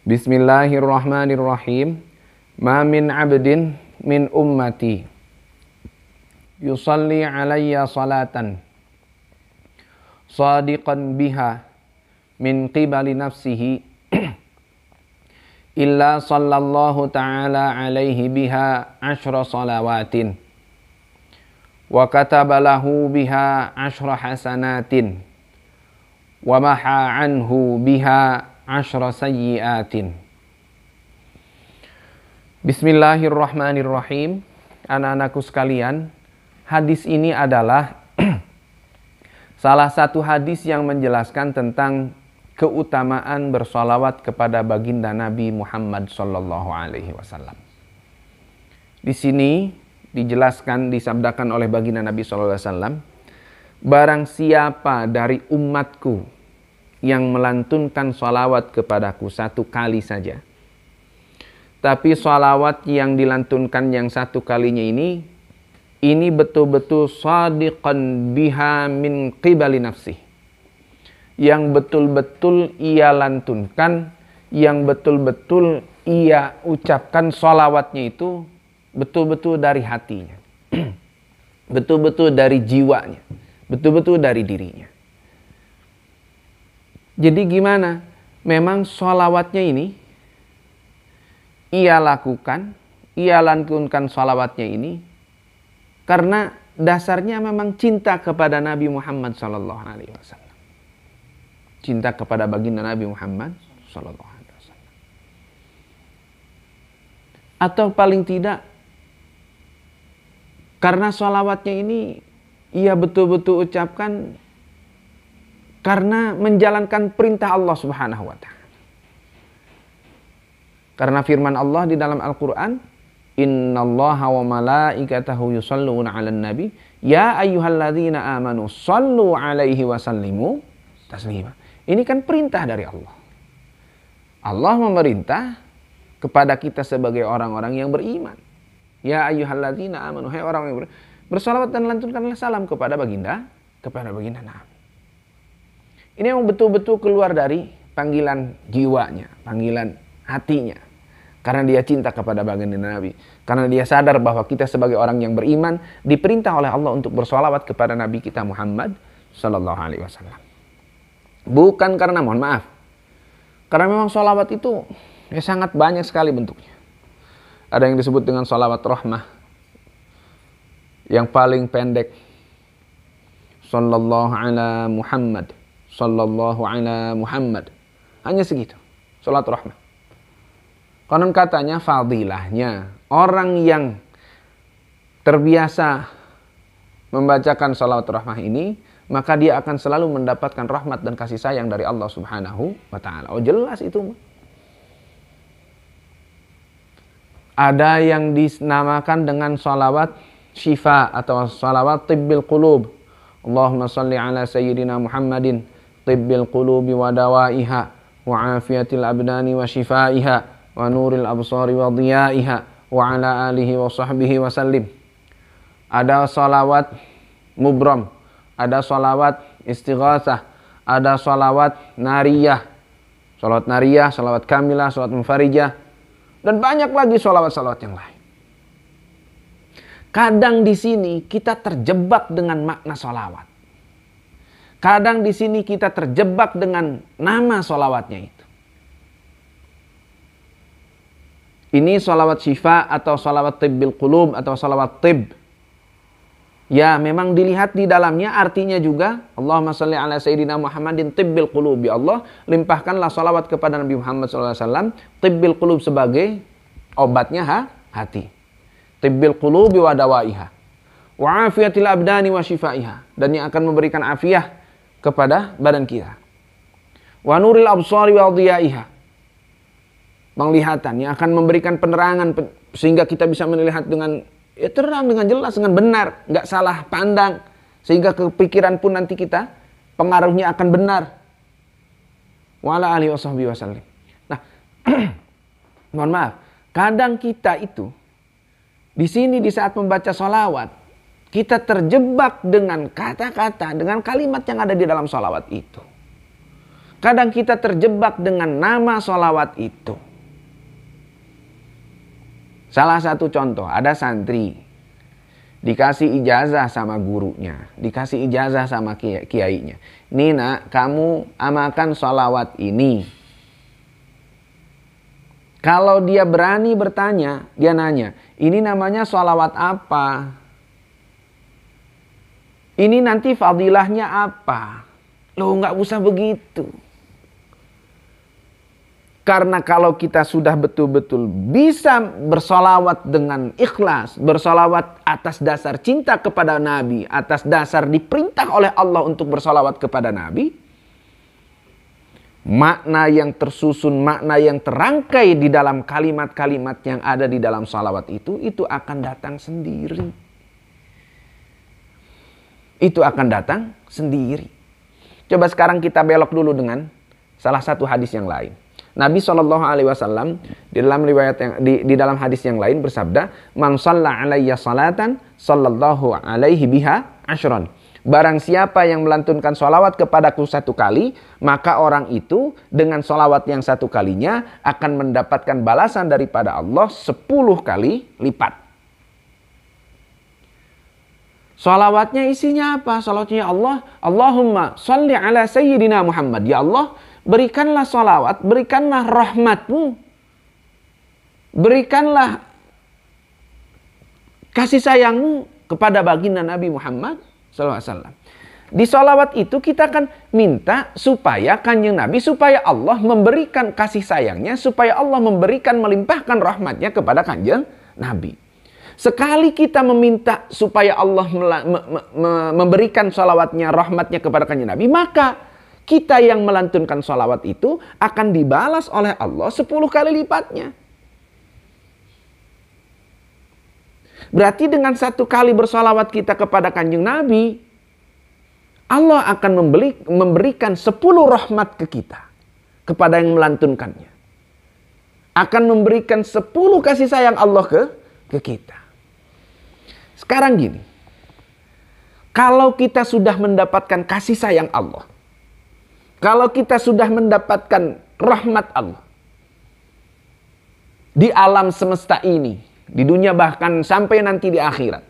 Bismillahirrahmanirrahim. Ma min abdin min ummati yusalli alayya salatan sadiqan biha min qibali nafsihi illa sallallahu ta'ala alaihi biha 10 salawatin wa kataba lahu biha 10 hasanatin wa maha anhu biha 10 sayyiatin. Bismillahirrahmanirrahim. Anak-anakku sekalian, hadis ini adalah salah satu hadis yang menjelaskan tentang keutamaan bersolawat kepada baginda Nabi Muhammad sallallahu alaihi wasallam. Di sini dijelaskan, disabdakan oleh baginda Nabi sallallahu alaihi wasallam, barang siapa dari umatku yang melantunkan sholawat kepadaku 1 kali saja, tapi sholawat yang dilantunkan yang 1 kalinya ini betul-betul shadiqan biha min qibali nafsi, yang betul-betul ia lantunkan, yang betul-betul ia ucapkan sholawatnya itu betul-betul dari hatinya, betul-betul dari jiwanya, betul-betul dari dirinya. Jadi gimana? Memang sholawatnya ini ia lakukan, ia lantunkan sholawatnya ini karena dasarnya memang cinta kepada Nabi Muhammad sallallahu alaihi wasallam. Cinta kepada baginda Nabi Muhammad sallallahu alaihi wasallam. Atau paling tidak karena sholawatnya ini ia betul-betul ucapkan karena menjalankan perintah Allah Subhanahu wa ta'ala. Karena firman Allah di dalam Al-Qur'an, innallaha wa malaikatahu yusholluna 'alan nabi ya ayyuhalladzina amanu shallu 'alaihi wa sallimu taslima. Ini kan perintah dari Allah. Allah memerintah kepada kita sebagai orang-orang yang beriman. Ya ayyuhalladzina amanu, hai orang yang beriman, bersalawat dan lantunkanlah salam kepada baginda Nabi. Ini yang betul-betul keluar dari panggilan jiwanya, panggilan hatinya. Karena dia cinta kepada baginda Nabi. Karena dia sadar bahwa kita sebagai orang yang beriman diperintah oleh Allah untuk bersolawat kepada Nabi kita Muhammad sallallahu alaihi wasallam. Bukan karena, mohon maaf, karena memang solawat itu sangat banyak sekali bentuknya. Ada yang disebut dengan solawat rahmah, yang paling pendek, sallallahu ala Muhammad, sallallahu ala Muhammad. Hanya segitu, salat rahmah. Konon katanya fadilahnya orang yang terbiasa membacakan salawat rahmah ini, maka dia akan selalu mendapatkan rahmat dan kasih sayang dari Allah Subhanahu wa ta'ala. Oh jelas itu. Ada yang dinamakan dengan salawat syifa atau salawat tibbil qulub. Allahumma salli ala sayyidina Muhammadin tibbil qulubi wa dawaiha wa afiyatil abdani wa shifaiha wa nuril absari wa dhiyaiha wa ala alihi wa sahbihi wa sallim. Ada salawat mubram, ada salawat istighatsah, ada salawat nariyah, salawat kamilah, salawat munfarijah, dan banyak lagi salawat-salawat yang lain. Kadang di sini kita terjebak dengan makna salawat. Kadang di sini kita terjebak dengan nama sholawatnya itu. Ini sholawat syifa atau sholawat tibbil qulub atau sholawat tib. Ya, memang dilihat di dalamnya artinya juga Allahumma sholli ala sayyidina Muhammadin tibbil qulub. Ya Allah, limpahkanlah sholawat kepada Nabi Muhammad SAW. Tibbil qulub sebagai obatnya hati. Tibbil qulubi wa dawaiha. Wa afiyatil abdani wa shifaiha. Dan yang akan memberikan afiah kepada badan kita. Wa nuril absari wa dhiyaiha. Penglihatan yang akan memberikan penerangan sehingga kita bisa melihat dengan terang, dengan jelas, dengan benar, enggak salah pandang, sehingga kepikiran pun nanti kita pengaruhnya akan benar. Wa ala alihi washabbihi wasallim. Nah, mohon maaf, kadang kita itu di sini di saat membaca sholawat kita terjebak dengan kata-kata, dengan kalimat yang ada di dalam sholawat itu. Kadang kita terjebak dengan nama sholawat itu. Salah satu contoh, ada santri dikasih ijazah sama gurunya, dikasih ijazah sama kiainya. Nina, kamu amalkan sholawat ini. Kalau dia berani bertanya, dia nanya, ini namanya sholawat apa? Ini nanti fadilahnya apa? Loh, nggak usah begitu. Karena kalau kita sudah betul-betul bisa bersolawat dengan ikhlas, bersolawat atas dasar cinta kepada Nabi, atas dasar diperintah oleh Allah untuk bersolawat kepada Nabi, makna yang tersusun, makna yang terangkai di dalam kalimat-kalimat yang ada di dalam salawat itu akan datang sendiri. Itu akan datang sendiri. Coba sekarang kita belok dulu dengan salah satu hadis yang lain. Nabi SAW di dalam riwayat yang di dalam hadis yang lain bersabda, "Man shalla 'alayya salatan sallallahu alaihi biha asyran." Barang siapa yang melantunkan sholawat kepadaku satu kali, maka orang itu dengan sholawat yang satu kalinya akan mendapatkan balasan daripada Allah 10 kali lipat. Sholawatnya isinya apa? Sholawatnya Allah, Allahumma sholli ala sayyidina Muhammad. Ya Allah, berikanlah sholawat, berikanlah rahmatmu, berikanlah kasih sayangmu kepada baginda Nabi Muhammad SAW. Di sholawat itu kita akan minta supaya kanjeng Nabi, supaya Allah memberikan kasih sayangnya, supaya Allah memberikan melimpahkan rahmatnya kepada kanjeng Nabi. Sekali kita meminta supaya Allah memberikan sholawatnya, rahmatnya kepada kanjeng Nabi, maka kita yang melantunkan sholawat itu akan dibalas oleh Allah 10 kali lipatnya. Berarti dengan satu kali bersolawat kita kepada kanjeng Nabi, Allah akan memberikan 10 rahmat ke kita, kepada yang melantunkannya. Akan memberikan 10 kasih sayang Allah ke kita. Sekarang gini, kalau kita sudah mendapatkan kasih sayang Allah, kalau kita sudah mendapatkan rahmat Allah di alam semesta ini, di dunia bahkan sampai nanti di akhirat,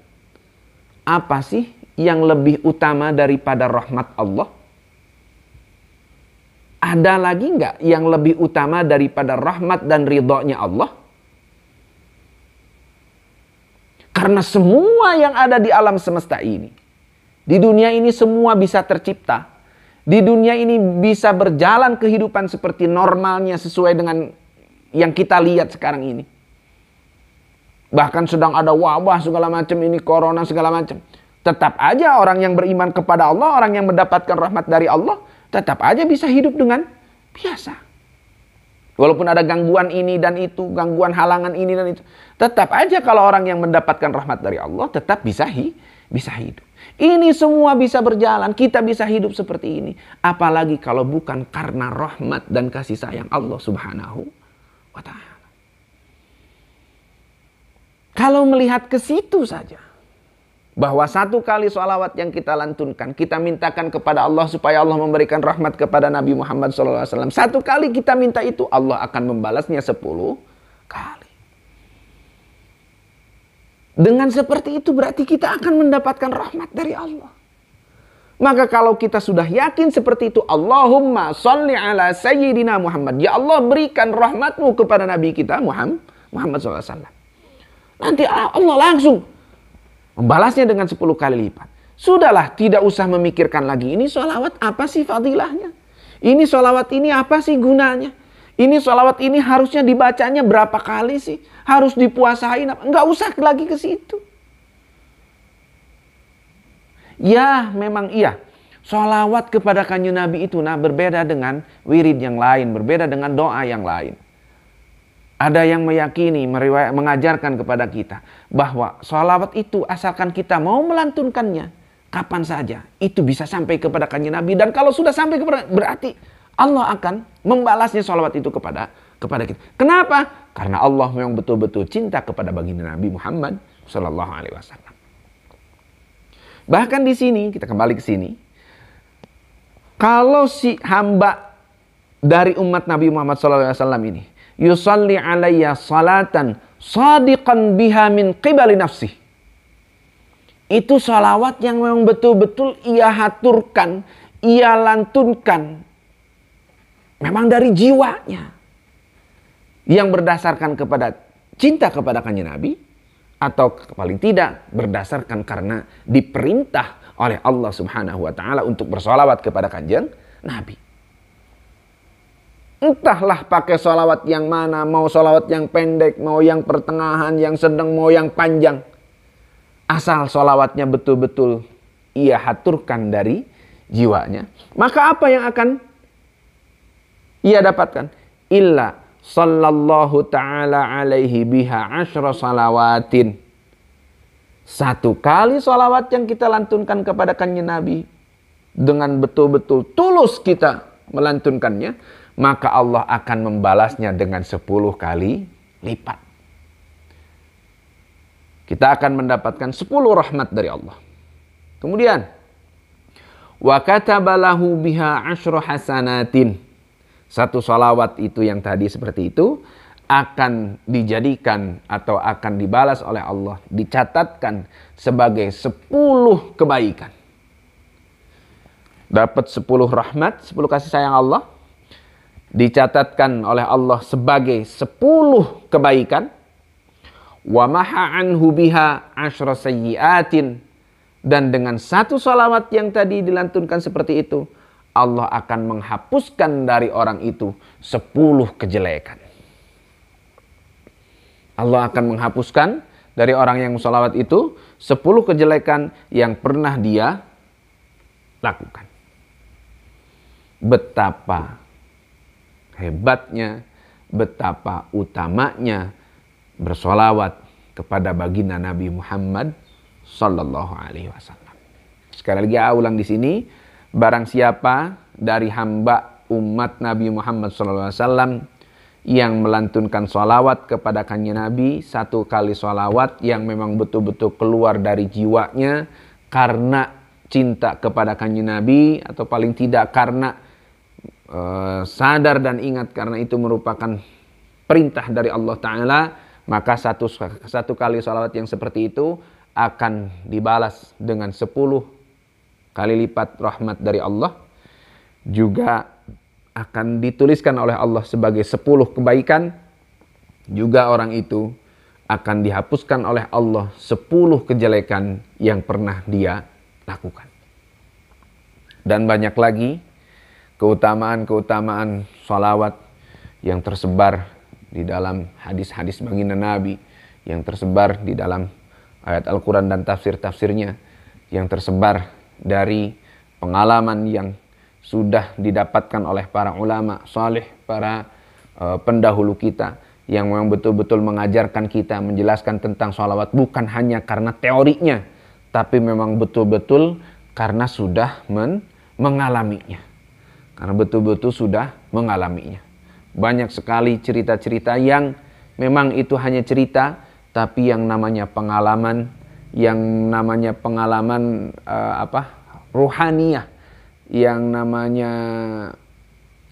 apa sih yang lebih utama daripada rahmat Allah? Ada lagi nggak yang lebih utama daripada rahmat dan ridhonya Allah? Karena semua yang ada di alam semesta ini, di dunia ini semua bisa tercipta. Di dunia ini bisa berjalan kehidupan seperti normalnya sesuai dengan yang kita lihat sekarang ini. Bahkan sedang ada wabah segala macam ini, corona segala macam. Tetap aja orang yang beriman kepada Allah, orang yang mendapatkan rahmat dari Allah, tetap aja bisa hidup dengan biasa. Walaupun ada gangguan ini dan itu, gangguan halangan ini dan itu, tetap aja kalau orang yang mendapatkan rahmat dari Allah tetap bisa hidup. Ini semua bisa berjalan, kita bisa hidup seperti ini. Apalagi kalau bukan karena rahmat dan kasih sayang Allah Subhanahu wa ta'ala. Kalau melihat ke situ saja, bahwa satu kali sholawat yang kita lantunkan, kita mintakan kepada Allah supaya Allah memberikan rahmat kepada Nabi Muhammad SAW. Satu kali kita minta itu, Allah akan membalasnya 10 kali. Dengan seperti itu berarti kita akan mendapatkan rahmat dari Allah. Maka kalau kita sudah yakin seperti itu, Allahumma sholli ala sayyidina Muhammad. Ya Allah, berikan rahmatmu kepada Nabi kita Muhammad SAW. Nanti Allah langsung membalasnya dengan 10 kali lipat. Sudahlah, tidak usah memikirkan lagi. Ini sholawat apa sih fadilahnya? Ini sholawat ini apa sih gunanya? Ini sholawat ini harusnya dibacanya berapa kali sih? Harus dipuasain? Enggak usah lagi ke situ. Ya, memang iya. Sholawat kepada kanjeng Nabi itu berbeda dengan wirid yang lain. Berbeda dengan doa yang lain. Ada yang meyakini, mengajarkan kepada kita bahwa sholawat itu asalkan kita mau melantunkannya kapan saja, itu bisa sampai kepada kanjeng Nabi. Dan kalau sudah sampai kepada, berarti Allah akan membalasnya sholawat itu kepada kita. Kenapa? Karena Allah memang betul-betul cinta kepada baginda Nabi Muhammad Sallallahu Alaihi Wasallam. Bahkan di sini, kita kembali ke sini, kalau si hamba dari umat Nabi Muhammad SAW ini, yusalli alayya salatan sadiqan biha min qibali nafsih. Itu salawat yang memang betul-betul ia haturkan, ia lantunkan, memang dari jiwanya, yang berdasarkan kepada cinta kepada kanjeng Nabi, atau paling tidak berdasarkan karena diperintah oleh Allah Subhanahu wa taala untuk bersolawat kepada kanjeng Nabi. Entahlah pakai solawat yang mana, mau solawat yang pendek, mau yang pertengahan, yang sedang, mau yang panjang. Asal solawatnya betul-betul ia haturkan dari jiwanya, maka apa yang akan ia dapatkan? Illa sallallahu ta'ala alaihi biha asyra salawatin. Satu kali solawat yang kita lantunkan kepada kanjeng Nabi, dengan betul-betul tulus kita melantunkannya, maka Allah akan membalasnya dengan 10 kali lipat. Kita akan mendapatkan 10 rahmat dari Allah. Kemudian, wa kataba lahu biha asyra hasanatin. Satu salawat itu yang tadi seperti itu akan dijadikan atau akan dibalas oleh Allah, dicatatkan sebagai 10 kebaikan. Dapat 10 rahmat, 10 kasih sayang Allah, dicatatkan oleh Allah sebagai 10 kebaikan. Wa maha anhu biha asyra sayyiatin. Dan dengan satu salawat yang tadi dilantunkan seperti itu, Allah akan menghapuskan dari orang itu 10 kejelekan. Allah akan menghapuskan dari orang yang salawat itu 10 kejelekan yang pernah dia lakukan. Betapa hebatnya, betapa utamanya bersolawat kepada baginda Nabi Muhammad sallallahu alaihi wasallam. Sekali lagi ulang di sini, barang siapa dari hamba umat Nabi Muhammad sallallahu alaihi wasallam yang melantunkan solawat kepada kanjeng Nabi, satu kali solawat yang memang betul-betul keluar dari jiwanya karena cinta kepada kanjeng Nabi, atau paling tidak karena sadar dan ingat karena itu merupakan perintah dari Allah Ta'ala, maka satu kali salawat yang seperti itu akan dibalas dengan 10 kali lipat rahmat dari Allah. Juga akan dituliskan oleh Allah sebagai 10 kebaikan. Juga orang itu akan dihapuskan oleh Allah 10 kejelekan yang pernah dia lakukan. Dan banyak lagi keutamaan-keutamaan salawat yang tersebar di dalam hadis-hadis baginda Nabi, yang tersebar di dalam ayat Al-Quran dan tafsir-tafsirnya, yang tersebar dari pengalaman yang sudah didapatkan oleh para ulama salih, para pendahulu kita, yang memang betul-betul mengajarkan kita, menjelaskan tentang sholawat bukan hanya karena teorinya, tapi memang betul-betul karena sudah mengalaminya. Karena betul-betul sudah mengalaminya. Banyak sekali cerita-cerita yang memang itu hanya cerita, tapi yang namanya pengalaman, ruhaniyah, yang namanya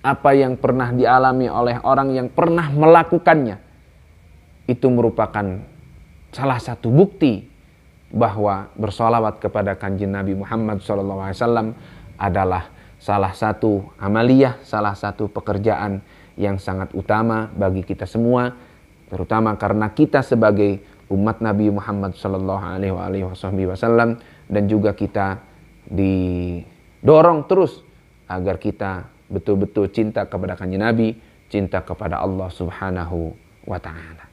apa yang pernah dialami oleh orang yang pernah melakukannya, itu merupakan salah satu bukti bahwa bersolawat kepada kanjeng Nabi Muhammad SAW adalah salah satu amaliyah, salah satu pekerjaan yang sangat utama bagi kita semua, terutama karena kita sebagai umat Nabi Muhammad SAW, dan juga kita didorong terus agar kita betul-betul cinta kepada kanjeng Nabi, cinta kepada Allah Subhanahu wa ta'ala.